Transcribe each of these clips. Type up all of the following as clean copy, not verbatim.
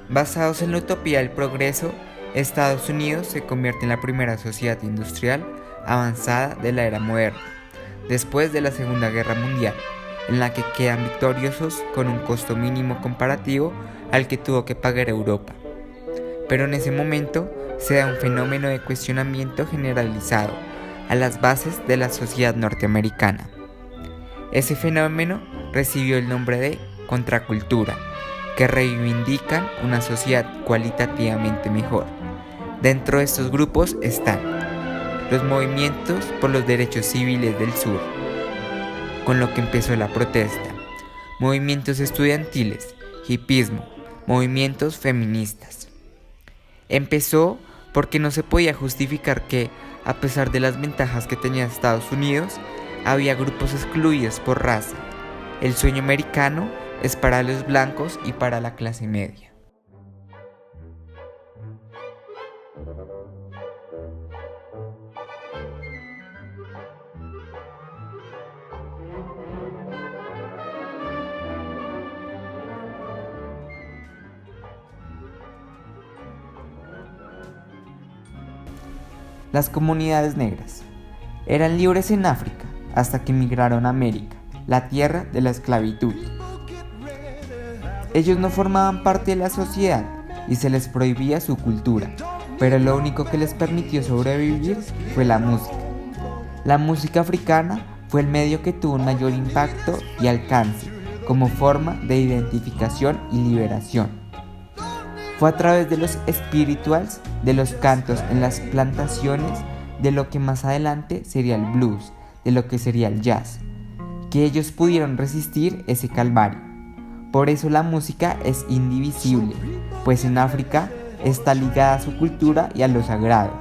Basados en la utopía del progreso, Estados Unidos se convierte en la primera sociedad industrial avanzada de la era moderna, después de la Segunda Guerra Mundial, en la que quedan victoriosos con un costo mínimo comparativo al que tuvo que pagar Europa. Pero en ese momento se da un fenómeno de cuestionamiento generalizado a las bases de la sociedad norteamericana. Ese fenómeno recibió el nombre de contracultura, que reivindican una sociedad cualitativamente mejor. Dentro de estos grupos están los movimientos por los derechos civiles del sur, con lo que empezó la protesta, movimientos estudiantiles, hipismo, movimientos feministas. Empezó porque no se podía justificar que, a pesar de las ventajas que tenía Estados Unidos, había grupos excluidos por raza. El sueño americano es para los blancos y para la clase media. Las comunidades negras eran libres en África hasta que emigraron a América, la tierra de la esclavitud. Ellos no formaban parte de la sociedad y se les prohibía su cultura, pero lo único que les permitió sobrevivir fue la música. La música africana fue el medio que tuvo un mayor impacto y alcance como forma de identificación y liberación. Fue a través de los spirituals, de los cantos en las plantaciones, de lo que más adelante sería el blues, de lo que sería el jazz, que ellos pudieron resistir ese calvario. Por eso la música es indivisible, pues en África está ligada a su cultura y a lo sagrado.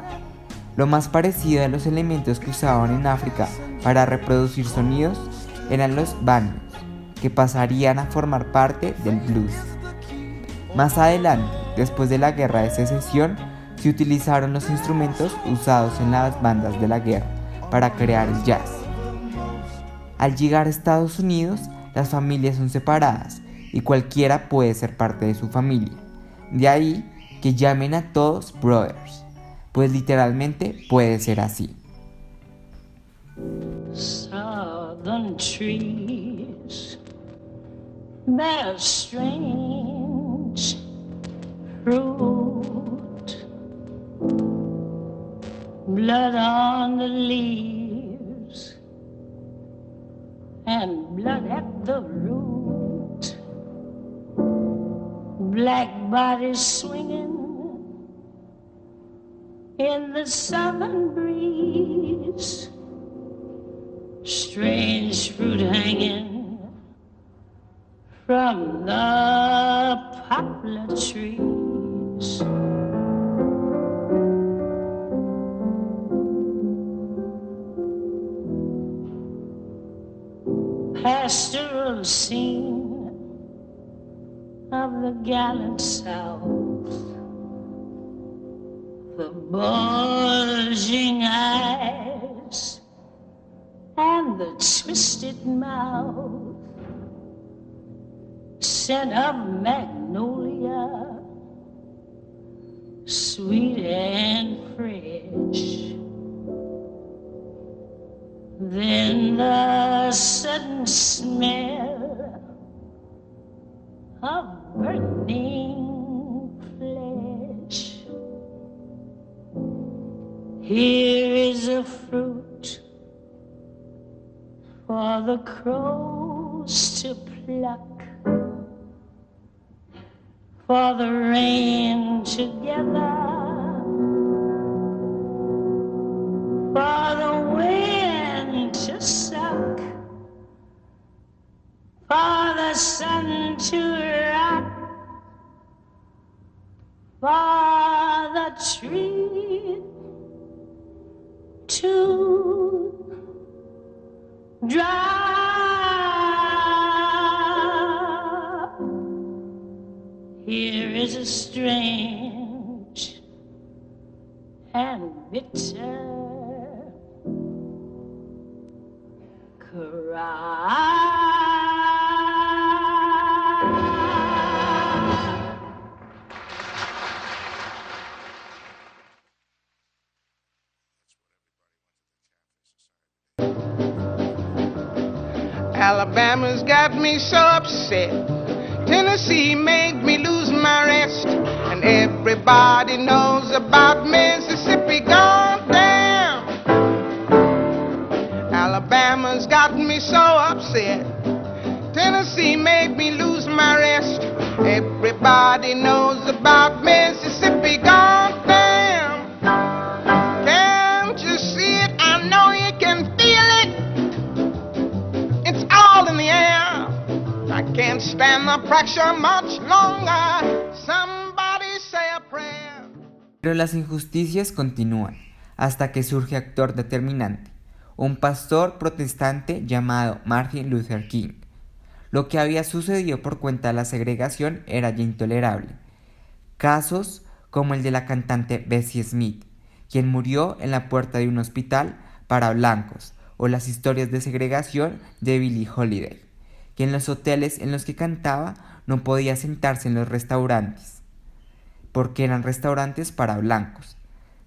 Lo más parecido a los elementos que usaban en África para reproducir sonidos eran los banios, que pasarían a formar parte del blues. Más adelante, después de la Guerra de Secesión, se utilizaron los instrumentos usados en las bandas de la guerra para crear el jazz. Al llegar a Estados Unidos, las familias son separadas y cualquiera puede ser parte de su familia. De ahí que llamen a todos brothers, pues literalmente puede ser así. Southern trees bear strange fruit, blood on the leaves and blood at the root, black bodies swinging in the southern breeze, strange fruit hanging from the poplar trees. Pastoral scene of the gallant South, the bulging eyes and the twisted mouth, scent of magnolia, sweet and fresh. Then the sudden smell of burning flesh. Here is a fruit for the crows to pluck, for the rain to gather, for the wind to suck, for the sun to rock, for the tree to drop. Here is a strange and bitter cry. Alabama's got me so upset. Tennessee made me lose my rest. And everybody knows about Mississippi gone down. Alabama's got me so upset. Tennessee made me lose my rest. Everybody knows about Mississippi gone down. Can't you see it? I know you can feel it. It's all in the air. I can't stand the pressure much longer. Somebody say a prayer. Pero las injusticias continúan, hasta que surge actor determinante, un pastor protestante llamado Martin Luther King. Lo que había sucedido por cuenta de la segregación era ya intolerable. Casos como el de la cantante Bessie Smith, quien murió en la puerta de un hospital para blancos, o las historias de segregación de Billie Holiday, que en los hoteles en los que cantaba no podía sentarse en los restaurantes, porque eran restaurantes para blancos.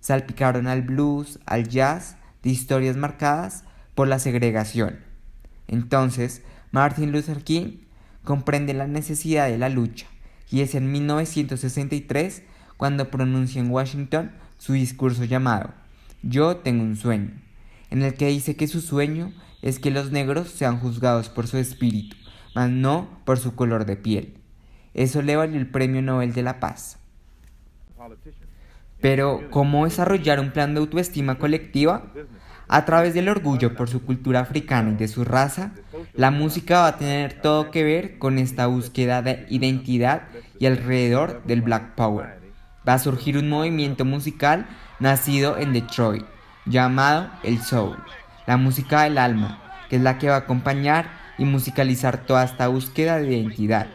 Salpicaron al blues, al jazz, de historias marcadas por la segregación. Entonces, Martin Luther King comprende la necesidad de la lucha, y es en 1963 cuando pronuncia en Washington su discurso llamado Yo tengo un sueño, en el que dice que su sueño es que los negros sean juzgados por su espíritu, mas no por su color de piel. Eso le valió el Premio Nobel de la Paz. Pero, ¿cómo desarrollar un plan de autoestima colectiva? A través del orgullo por su cultura africana y de su raza, la música va a tener todo que ver con esta búsqueda de identidad y alrededor del Black Power. Va a surgir un movimiento musical nacido en Detroit, llamado el Soul, la música del alma, que es la que va a acompañar y musicalizar toda esta búsqueda de identidad.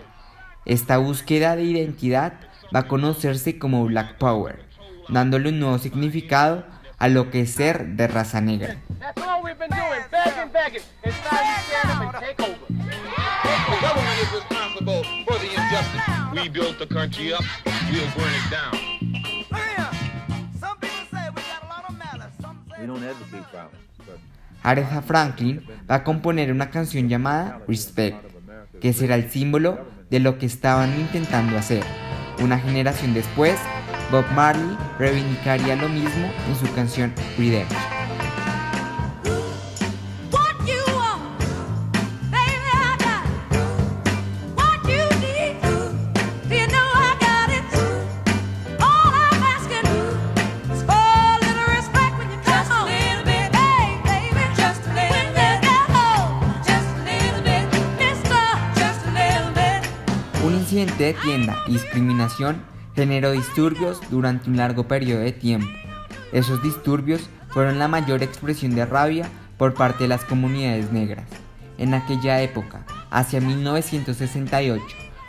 Esta búsqueda de identidad va a conocerse como Black Power, dándole un nuevo significado a lo que es ser de raza negra. Aretha Franklin va a componer una canción llamada Respect, que será el símbolo de lo que estaban intentando hacer. Una generación después, Bob Marley reivindicaría lo mismo en su canción Redemption. Un incidente de tienda y discriminación generó disturbios durante un largo periodo de tiempo. Esos disturbios fueron la mayor expresión de rabia por parte de las comunidades negras. En aquella época, hacia 1968,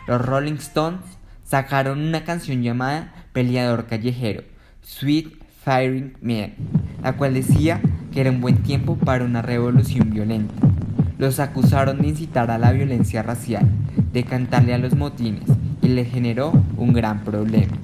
los Rolling Stones sacaron una canción llamada Peleador Callejero, Sweet Firing Man, la cual decía que era un buen tiempo para una revolución violenta. Los acusaron de incitar a la violencia racial, de cantarle a los motines, y le generó un gran problema.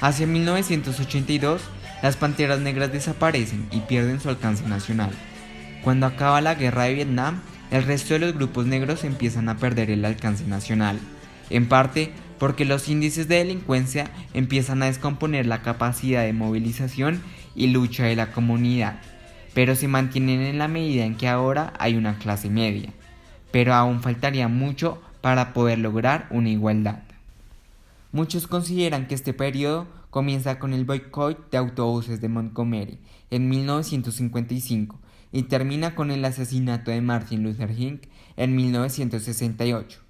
Hacia 1982, las Panteras Negras desaparecen y pierden su alcance nacional. Cuando acaba la guerra de Vietnam, el resto de los grupos negros empiezan a perder el alcance nacional, en parte porque los índices de delincuencia empiezan a descomponer la capacidad de movilización y lucha de la comunidad, pero se mantienen en la medida en que ahora hay una clase media, pero aún faltaría mucho para poder lograr una igualdad. Muchos consideran que este periodo comienza con el boicot de autobuses de Montgomery en 1955 y termina con el asesinato de Martin Luther King en 1968.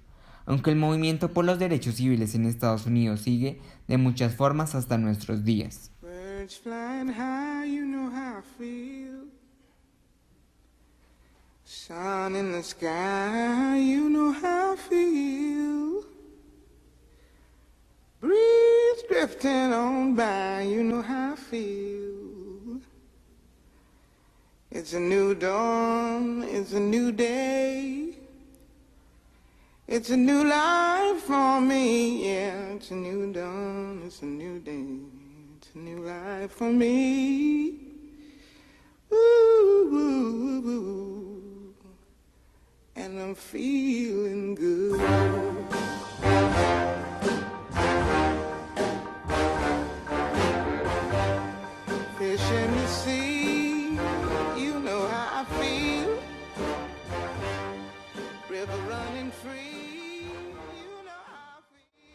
aunque el movimiento por los derechos civiles en Estados Unidos sigue de muchas formas hasta nuestros días. Birds flying high, you know how I feel. Sun in the sky, you know how I feel. Breeze drifting on by, you know how I feel. It's a new dawn, it's a new day. It's a new life for me, yeah. It's a new dawn, it's a new day. It's a new life for me. Ooh, ooh, ooh, ooh. And I'm feeling good.